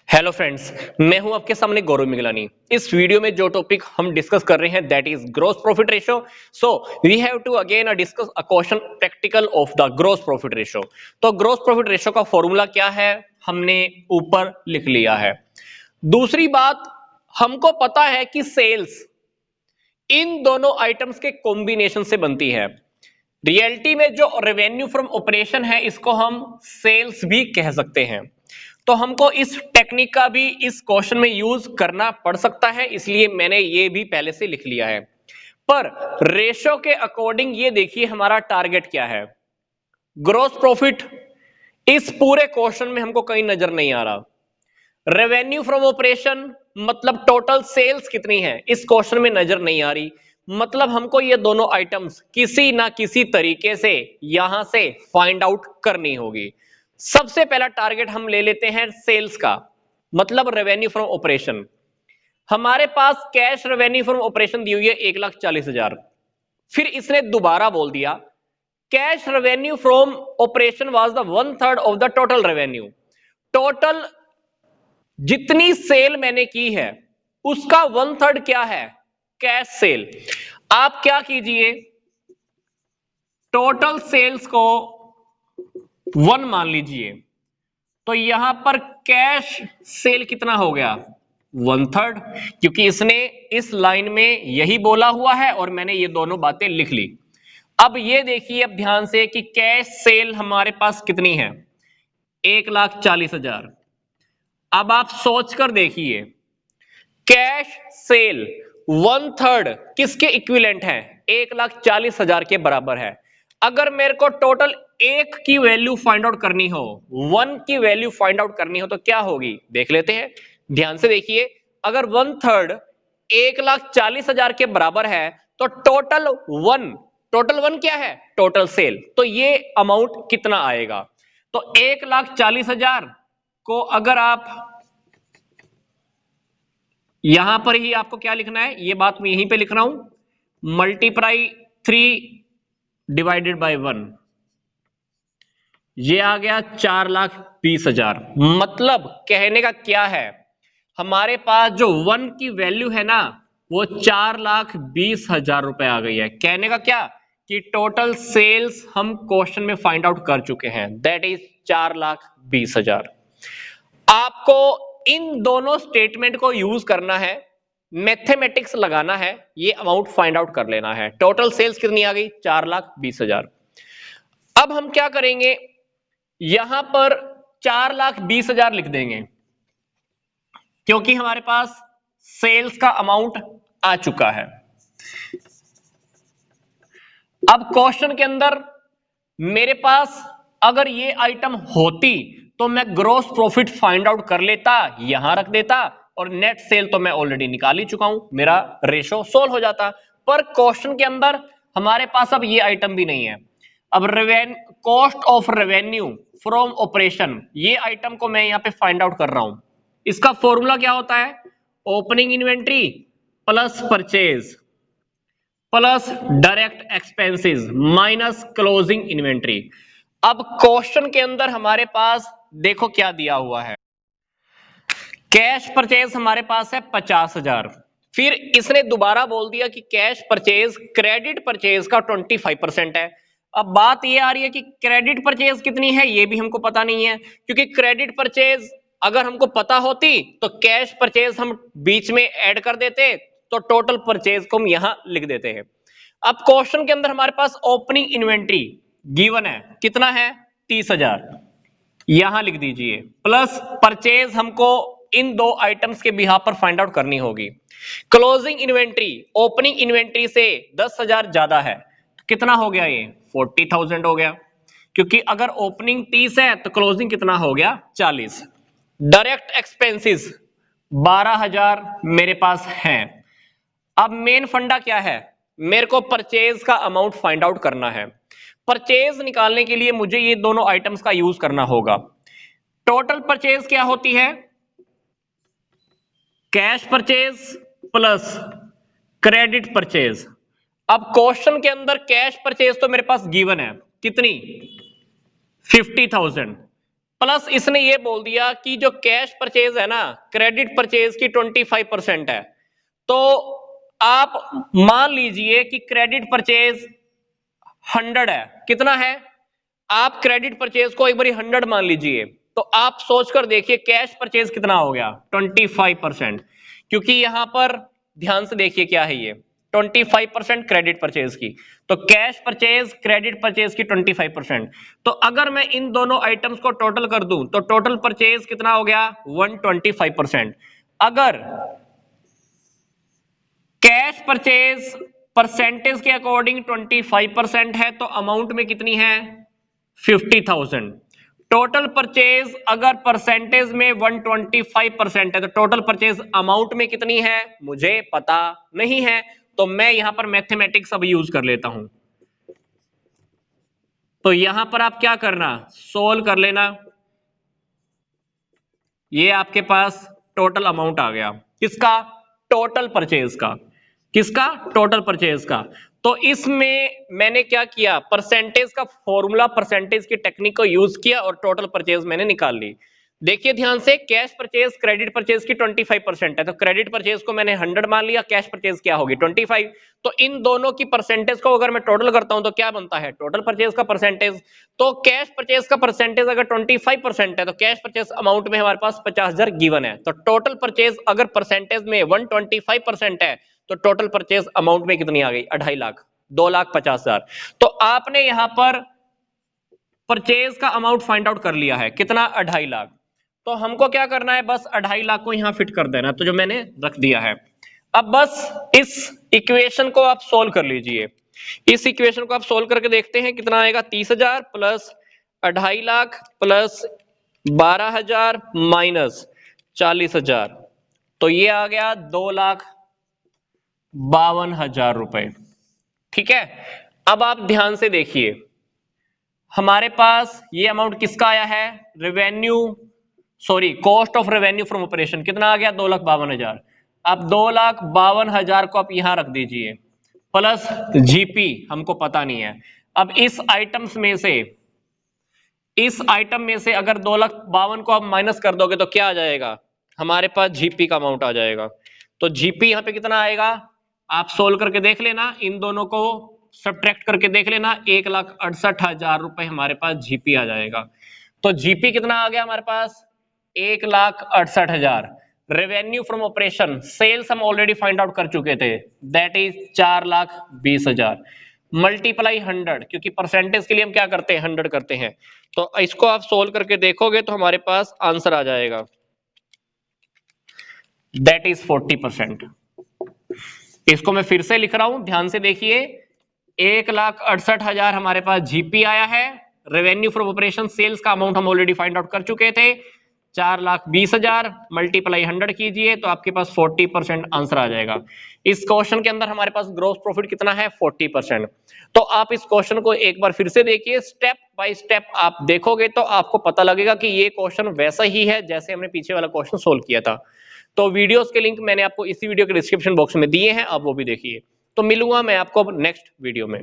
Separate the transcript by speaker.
Speaker 1: Hello friends, मैं हूं आपके सामने गौरव मिगलानी। इस वीडियो में जो टॉपिक हम डिस्कस कर रहे हैं that is gross profit ratio. So we have to again discuss a question practical of the gross profit ratio. तो ग्रॉस प्रॉफिट रेशियो का फॉर्मूला क्या है हमने ऊपर लिख लिया है। दूसरी बात, हमको पता है कि सेल्स इन दोनों आइटम्स के कॉम्बिनेशन से बनती है। रियलिटी में जो रेवेन्यू फ्रॉम ऑपरेशन है इसको हम सेल्स भी कह सकते हैं। तो हमको इस टेक्निक का भी इस क्वेश्चन में यूज करना पड़ सकता है, इसलिए मैंने ये भी पहले से लिख लिया है। पर रेशो के अकॉर्डिंग ये देखिए हमारा टारगेट क्या है। ग्रॉस प्रॉफिट इस पूरे क्वेश्चन में हमको कहीं नजर नहीं आ रहा। रेवेन्यू फ्रॉम ऑपरेशन मतलब टोटल सेल्स कितनी है इस क्वेश्चन में नजर नहीं आ रही। मतलब हमको ये दोनों आइटम्स किसी ना किसी तरीके से यहां से फाइंड आउट करनी होगी। सबसे पहला टारगेट हम ले लेते हैं सेल्स का, मतलब रेवेन्यू फ्रॉम ऑपरेशन। हमारे पास कैश रेवेन्यू फ्रॉम ऑपरेशन दी हुई है 1,40,000। फिर इसने दोबारा बोल दिया cash revenue from operation was the 1/3 of the total revenue. Total जितनी सेल मैंने की है उसका 1/3 क्या है, कैश सेल। आप क्या कीजिए, टोटल सेल्स को 1 मान लीजिए। तो यहां पर कैश सेल कितना हो गया, 1/3, क्योंकि इसने इस लाइन में यही बोला हुआ है और मैंने ये दोनों बातें लिख ली। अब ये देखिए अब ध्यान से कि कैश सेल हमारे पास कितनी है, 1,40,000। अब आप सोचकर देखिए कैश सेल 1/3 किसके इक्विवेलेंट है, 1,40,000 के बराबर है। अगर मेरे को टोटल एक की वैल्यू फाइंड आउट करनी हो, 1 की वैल्यू फाइंड आउट करनी हो तो क्या होगी देख लेते हैं। ध्यान से देखिए, अगर 1/3 1,40,000 के बराबर है तो टोटल वन क्या है, टोटल सेल। तो ये अमाउंट कितना आएगा, तो 1,40,000 को अगर आप यहां पर ही आपको क्या लिखना है, ये बात मैं यहीं पे लिख रहा हूं, मल्टीप्लाई 3/1, ये आ गया 4,20,000। मतलब कहने का क्या है, हमारे पास जो 1 की वैल्यू है ना वो 4,20,000 रुपए आ गई है। कहने का क्या कि टोटल सेल्स हम क्वेश्चन में फाइंड आउट कर चुके हैं, दैट इज 4,20,000। आपको इन दोनों स्टेटमेंट को यूज करना है, मैथमेटिक्स लगाना है, ये अमाउंट फाइंड आउट कर लेना है। टोटल सेल्स कितनी आ गई, 4,20,000। अब हम क्या करेंगे, यहां पर 4,20,000 लिख देंगे क्योंकि हमारे पास सेल्स का अमाउंट आ चुका है। अब क्वेश्चन के अंदर मेरे पास अगर ये आइटम होती तो मैं ग्रॉस प्रॉफिट फाइंड आउट कर लेता, यहां रख देता, और नेट सेल तो मैं ऑलरेडी निकाल ही चुका हूं, मेरा रेशो सोल्व हो जाता। पर क्वेश्चन के अंदर हमारे पास अब ये आइटम भी नहीं है। अब cost of revenue from operation, ये आइटम को मैं यहां पे फाइंड आउट कर रहा हूं। इसका फॉर्मूला क्या होता है, opening inventory plus purchase plus direct expenses minus closing inventory. अब क्वेश्चन के अंदर हमारे पास देखो क्या दिया हुआ है, कैश परचेज हमारे पास है 50,000। फिर इसने दोबारा बोल दिया कि कैश परचेज क्रेडिट परचेज का 25% है। अब बात ये आ रही है कि क्रेडिट परचेज कितनी है ये भी हमको पता नहीं है, क्योंकि क्रेडिट परचेज अगर हमको पता होती तो कैश परचेज हम बीच में ऐड कर देते, तो टोटल परचेज को हम यहां लिख देते हैं। अब क्वेश्चन के अंदर हमारे पास ओपनिंग इन्वेंट्री गिवन है, कितना है 30,000, यहां लिख दीजिए, प्लस परचेज हमको इन दो आइटम्स के बिहाफ पर फाइंड आउट करनी होगी। क्लोजिंग इन्वेंट्री ओपनिंग इन्वेंट्री से 10,000 ज्यादा है, तो कितना हो गया ये 40,000 हो गया, क्योंकि अगर ओपनिंग 30 है तो क्लोजिंग कितना हो गया 40। डायरेक्ट एक्सपेंसेस 12,000 मेरे पास है। अब मेन फंडा क्या है, मेरे को परचेज का अमाउंट फाइंड आउट करना है। परचेज निकालने के लिए मुझे ये दोनों आइटम्स का यूज करना होगा। टोटल परचेज क्या होती है, cash purchase plus credit purchase. अब क्वेश्चन के अंदर कैश परचेज तो मेरे पास गिवन है, कितनी 50,000, प्लस इसने ये बोल दिया कि जो कैश परचेज है ना, क्रेडिट परचेज की 25% है। तो आप मान लीजिए कि क्रेडिट परचेज 100 है, कितना है, आप क्रेडिट परचेज को एक बार 100 मान लीजिए, तो आप सोचकर देखिए कैश परचेज कितना हो गया, 25%। क्योंकि यहां पर ध्यान से देखिए क्या है ये 25% क्रेडिट परचेज की, तो कैश परचेज क्रेडिट परचेज की 25%। तो अगर मैं इन दोनों आइटम्स को टोटल कर दूं तो टोटल परचेज कितना हो गया, 125%। अगर कैश परचेज परसेंटेज के अकॉर्डिंग 25% है तो अमाउंट में कितनी है, 50,000। टोटल परचेज अगर परसेंटेज में 125% है तो टोटल परचेज अमाउंट में कितनी है, मुझे पता नहीं है, तो मैं यहां पर मैथमेटिक्स अब यूज कर लेता हूं। तो यहां पर आप क्या करना, सोल्व कर लेना। ये आपके पास टोटल अमाउंट आ गया, किसका, टोटल परचेज का, किसका, टोटल परचेज का। तो इसमें मैंने क्या किया, परसेंटेज का फॉर्मूला, परसेंटेज की टेक्निक को यूज किया और टोटल परचेज मैंने निकाल ली। देखिए ध्यान से, कैश परचेज क्रेडिट परचेज की 25% है, तो क्रेडिट परचेज को मैंने 100 मान लिया, कैश परचेज क्या होगी 25। तो इन दोनों की परसेंटेज को अगर मैं टोटल करता हूं तो क्या बनता है, टोटल परचेज का परसेंटेज। तो कैश परचेज का परसेंटेज अगर 25% है तो कैश परचेज अमाउंट में हमारे पास 50,000 गिवन है। तो टोटल परचेज अगर परसेंटेज में 125% है तो टोटल परचेज अमाउंट में कितनी आ गई, 2.5 लाख, 2,50,000। तो आपने यहां पर परचेज का अमाउंट फाइंड आउट कर लिया है, कितना, 2.5 लाख। तो हमको क्या करना है, बस 2.5 लाख को यहां फिट कर देना, तो जो मैंने रख दिया है। अब बस इस इक्वेशन को आप सोल्व कर लीजिए। इस इक्वेशन को आप सोल्व करके देखते हैं कितना आएगा, 30,000 प्लस 2.5 लाख प्लस 12,000 माइनस 40,000, तो ये आ गया 2,52,000 रुपए। ठीक है, अब आप ध्यान से देखिए, हमारे पास ये अमाउंट किसका आया है, revenue, sorry cost of revenue from operation, कितना आ गया, 2,52,000। अब 2,52,000 को आप यहां रख दीजिए, प्लस जीपी हमको पता नहीं है। अब इस आइटम्स में से, इस आइटम में से अगर 2,52,000 को आप माइनस कर दोगे तो क्या आ जाएगा, हमारे पास जीपी का अमाउंट आ जाएगा। तो जीपी यहां पे कितना आएगा, आप सोल्व करके देख लेना, इन दोनों को सब्ट्रैक्ट करके देख लेना, 1,68,000 रुपए हमारे पास जीपी आ जाएगा। तो जीपी कितना आ गया हमारे पास, 1,68,000। रेवेन्यू फ्रॉम ऑपरेशन, सेल्स हम ऑलरेडी फाइंड आउट कर चुके थे, दैट इज 4,20,000 मल्टीप्लाई 100, क्योंकि परसेंटेज के लिए हम क्या करते हैं, 100 करते हैं। तो इसको आप सोल्व करके देखोगे तो हमारे पास आंसर आ जाएगा, दैट इज 40%। इसको मैं फिर से लिख रहा हूं, ध्यान से देखिए, 1,68,000 हमारे पास जीपी आया है, रेवेन्यू फ्रॉम ऑपरेशन सेल्स का अमाउंट हम ऑलरेडी फाइंड आउट कर चुके थे, 4,20,000 मल्टीप्लाई 100 कीजिए तो आपके पास 40% आंसर आ जाएगा। इस क्वेश्चन के अंदर हमारे पास ग्रॉस प्रॉफिट कितना है, 40%। तो आप इस क्वेश्चन को एक बार फिर से देखिए, स्टेप बाय स्टेप आप देखोगे तो आपको पता लगेगा कि ये क्वेश्चन वैसा ही है जैसे हमने पीछे वाला क्वेश्चन सोल्व किया था। तो वीडियोस के लिंक मैंने आपको इसी वीडियो के डिस्क्रिप्शन बॉक्स में दिए हैं, आप वो भी देखिए। तो मिलूंगा मैं आपको नेक्स्ट वीडियो में।